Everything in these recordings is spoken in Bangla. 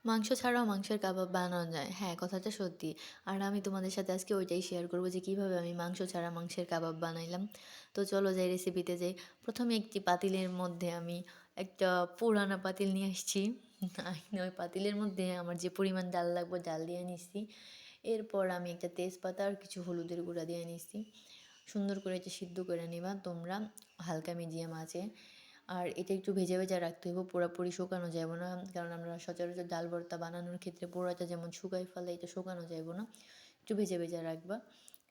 মাংস ছাড়াও মাংসের কাবাব বানানো যায়, হ্যাঁ কথাটা সত্যি। আর আমি তোমাদের সাথে আজকে ওইটাই শেয়ার করবো যে কীভাবে আমি মাংস ছাড়া মাংসের কাবাব বানাইলাম। তো চলো যাই রেসিপিতে যাই। প্রথমে একটি পাতিলের মধ্যে আমি একটা পুরানা পাতিল নিয়ে আসছি। ওই পাতিলের মধ্যে আমার যে পরিমাণ ডাল লাগবে ডাল দিয়ে নিচ্ছি। এরপর আমি একটা তেজপাতা আর কিছু হলুদের গুঁড়া দিয়ে নিচ্ছি। সুন্দর করে এটা সিদ্ধ করে নিবা তোমরা হালকা মিডিয়াম আঁচে। আর এটা একটু ভেজা ভেজা রাখতে হইব, পুরোপুরি শুকানো যাব না, কারণ আমরা সচরাচর ডাল ভর্তা বানানোর ক্ষেত্রে পোড়াটা যেমন শুকাই ফেলে এটা শুকানো যাব না, একটু ভেজা ভেজা রাখবা।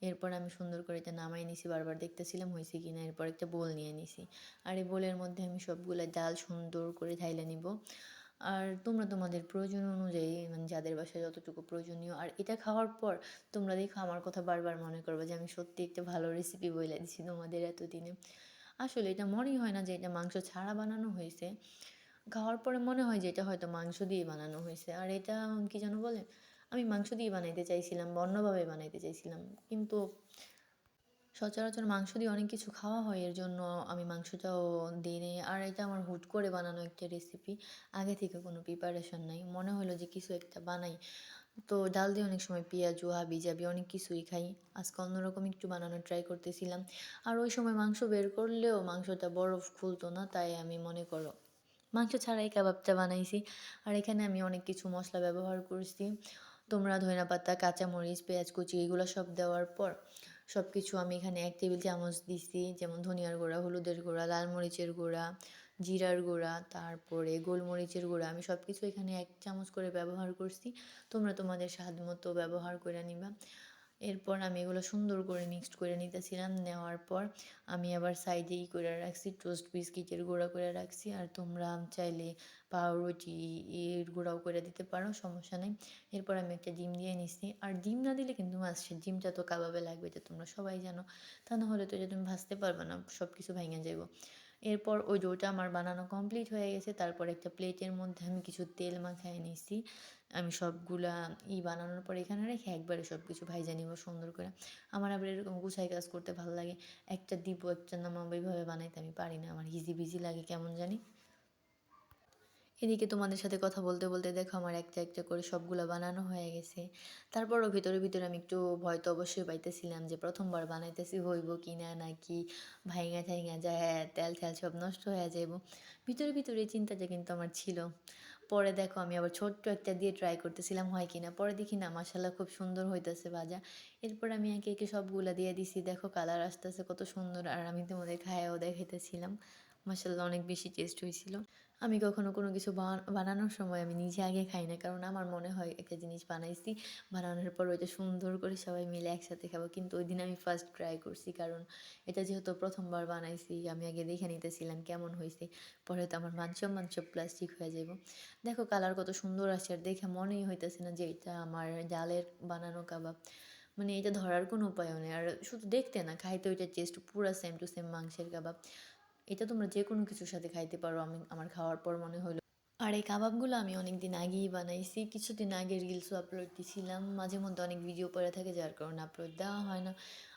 এরপর আমি সুন্দর করে এটা নামাই নিছি, বারবার দেখতেছিলাম হয়েছে কি না। এরপর একটা বোল নিয়ে নিছি, আর এই বোলের মধ্যে আমি সবগুলো ডাল সুন্দর করে ঢাইলে নিব। আর তোমরা তোমাদের প্রয়োজন অনুযায়ী, মানে যাদের বাসায় যতটুকু প্রয়োজনীয়। আর এটা খাওয়ার পর তোমরা দেখো আমার কথা বারবার মনে করবে যে আমি সত্যি একটা ভালো রেসিপি বলে দিচ্ছি তোমাদের এতদিনে। আসলে এটা মনেই হয় না যে এটা মাংস ছাড়া বানানো হয়েছে, খাওয়ার পরে মনে হয় যে এটা হয়তো মাংস দিয়ে বানানো হয়েছে। আর এটা কি যেন বলে, আমি মাংস দিয়ে বানাইতে চাইছিলাম বা অন্যভাবে বানাইতে চাইছিলাম, কিন্তু সচরাচর মাংস দিয়ে অনেক কিছু খাওয়া হয়, এর জন্য আমি মাংসটাও দিই নি। আর এটা আমার হুট করে বানানো একটা রেসিপি, আগে থেকে কোনো প্রিপারেশন নাই, মনে হলো যে কিছু একটা বানাই। তো ডাল দিয়ে অনেক সময় পেঁয়াজু হাবি জাবি অনেক কিছুই খাই, আজকে অন্যরকম একটু বানানোর ট্রাই করতেছিলাম। আর ওই সময় মাংস বের করলেও মাংসটা বরফ খুলতো না, তাই আমি মনে করো মাংস ছাড়াই কাবাবটা বানাইছি। আর এখানে আমি অনেক কিছু মশলা ব্যবহার করছি, তোমরা ধনিয়া পাতা কাঁচামরিচ পেঁয়াজ কুচি এগুলো সব দেওয়ার পর সব কিছু আমি এখানে 1 টেবিল চামচ দিছি, যেমন ধনিয়ার গুঁড়া হলুদের গুঁড়া লাল মরিচের গুঁড়া জিরার গুঁড়া তারপরে গোলমরিচের গুঁড়া, আমি সব কিছু এখানে 1 চামচ করে ব্যবহার করছি। তোমরা তোমাদের স্বাদ মতো ব্যবহার করে নিবা। এরপর আমি এগুলো সুন্দর করে মিক্সড করে নিতেছিলাম, নেওয়ার পর আমি আবার সাইডে করে রাখছি টোস্ট বিস্কিটের গুঁড়া করে রাখছি। আর তোমরা চাইলে পাউরুটি এর গুঁড়াও করে দিতে পারো, সমস্যা নেই। এরপর আমি একটা ডিম দিয়ে নিচ্ছি, আর ডিম না দিলে কিন্তু মাস্ট, ডিমটা তো কাবাবে লাগবে, এটা তোমরা সবাই জানো। তা না হলে তো এটা তুমি ভাজতে পারবে না, সব কিছু ভেঙে যাবো। এরপর ওই ডোটা আমার বানানো কমপ্লিট হয়ে গেছে, তারপর একটা প্লেটের মধ্যে আমি কিছু তেল মাখায় নিচ্ছি। আমি সবগুলা বানানোর পর এখানে রেখে একবারে সব কিছু ভাইজা নিব সুন্দর করে। আমার আবার এরকম গুছাই কাজ করতে ভালো লাগে, একটা দিব একটা নামাবো এইভাবে বানাইতে আমি পারি না, আমার হিজি বিজি লাগে কেমন জানি। এদিকে তোমাদের সাথে কথা বলতে বলতে দেখো আমার একটা একটা করে সবগুলো বানানো হয়ে গেছে। তারপরও ভিতরে ভিতরে আমি একটু ভয় তো অবশ্যই পাইতেছিলাম যে প্রথমবার বানাইতেছি হইব কি না, নাকি ভাইঙা ঠাইঙা যায়, তেল ঠেল সব নষ্ট হয়ে যাইব। ভিতরে ভিতরে এই চিন্তাটা কিন্তু আমার ছিল। পরে দেখো আমি আবার ছোট্ট একটা দিয়ে ট্রাই করতেছিলাম হয় কি না, পরে দেখি না মাশাল্লাহ খুব সুন্দর হইতেছে ভাজা। এরপর আমি একে একে সবগুলা দিয়ে দিছি, দেখো কালার আসতেছে কত সুন্দর, আর আমি তোমাদের খায়াও দেখাইতেছিলাম। মাশাল্লাহ অনেক বেশি টেস্ট হয়েছিল। আমি কখনো কোনো কিছু বানানোর সময় আমি নিজে আগে খাই না, কারণ আমার মনে হয় একটা জিনিস বানাইছি, বানানোর পর ওইটা সুন্দর করে সবাই মিলে একসাথে খাবো। কিন্তু ওই দিন আমি ফার্স্ট ট্রাই করছি, কারণ এটা যেহেতু প্রথমবার বানাইছি আমি আগে দেখে নিতেছিলাম কেমন হয়েছে, পরে তো আমার মান সব প্লাস্টিক হয়ে যাব। দেখো কালার কত সুন্দর আসছে, আর দেখে মনেই হইতেছে না যে এটা আমার ডালের বানানো কাবাব। মানে এটা ধরার কোনো উপায়ও নেই, আর শুধু দেখতে না খাইতে ওইটা টেস্ট পুরো সেম টু সেম মাংসের কাবাব। এটা তোমরা যে কোনো কিছুর সাথে খাইতে পারো, আমি আমার খাওয়ার পর মনে হলো। আর এই কাবাবগুলো আমি অনেক দিন আগেই বানাইছি, কিছুদিন আগে রিলসও আপলোড দিছিলাম, মাঝে মধ্যে অনেক ভিডিও পড়ে থাকে যার কারণে আপলোড দেওয়া হয় না।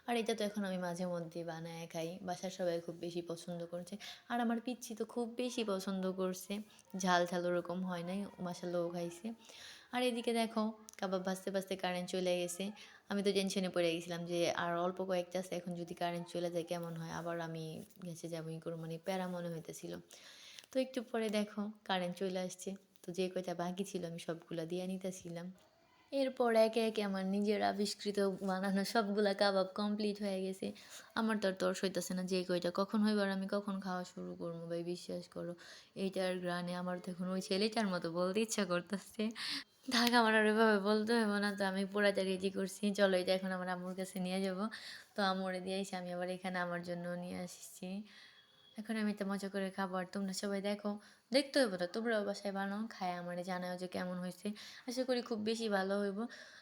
আর এটা তো এখন আমি মাঝে মধ্যে বানায় খাই, বাসার সবাই খুব বেশি পছন্দ করছে। আর আমার পিচ্ছি তো খুব বেশি পছন্দ করছে, ঝাল ঝাল ওরকম হয় নাই, মাসাল্লাহ খাইছে। আর এদিকে দেখো কাবাব ভাজতে ভাজতে কারেন্ট চলে গেছে। আমি তো টেনশনে পড়ে গেছিলাম যে আর অল্প কয়েকটা আছে, এখন যদি কারেন্ট চলে যায় কেমন হয়, আবার আমি গ্যাসে যাবোই করবো, মানে প্যারা মনে হইতেছিল। তো একটু পরে দেখো কারেন্ট চলে আসছে, তো যে কয়টা বাকি ছিল আমি সবগুলা দিয়ে নিতেছিলাম। এরপর একে একে আমার নিজের আবিষ্কৃত বানানো সবগুলা কাবাব কমপ্লিট হয়ে গেছে। আমার তো আর তর সইতেছে না যে কয়টা কখন হইবার আমি কখন খাওয়া শুরু করবো, ভাই বিশ্বাস করো এইটার গ্রানে আমার তো এখন ওই ছেলেটার মতো বলতে ইচ্ছা করতেছে। থাক আমার আর ওইভাবে বলতে হইব না, তো আমি পুরাটা রেডি করছি, চলো এটা এখন আমার আম্মুর কাছে নিয়ে যাব। তো আম্মুরে দিয়ে এসে আমি আবার এখানে আমার জন্য নিয়ে আসছি। এখন আমি এটা মজা করে খাবো, আর তোমরা সবাই দেখো, দেখতে হইব না তোমরাও বাসায় বানাও খায় আমারে জানাও যে কেমন হয়েছে। আশা করি খুব বেশি ভালো হইব।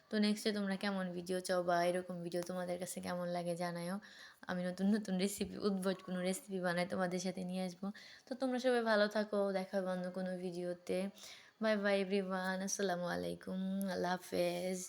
তো নেক্সটে তোমরা কেমন ভিডিও চাও বা এরকম ভিডিও তোমাদের কাছে কেমন লাগে জানাও। আমি নতুন নতুন রেসিপি উদ্ভট কোনো রেসিপি বানাই তোমাদের সাথে নিয়ে আসবো। তো তোমরা সবাই ভালো থাকো, দেখা হবে অন্য কোনো ভিডিওতে। বাই বাই এভরিওয়ান, আসসালামু আলাইকুম, আল্লাহ হাফেজ।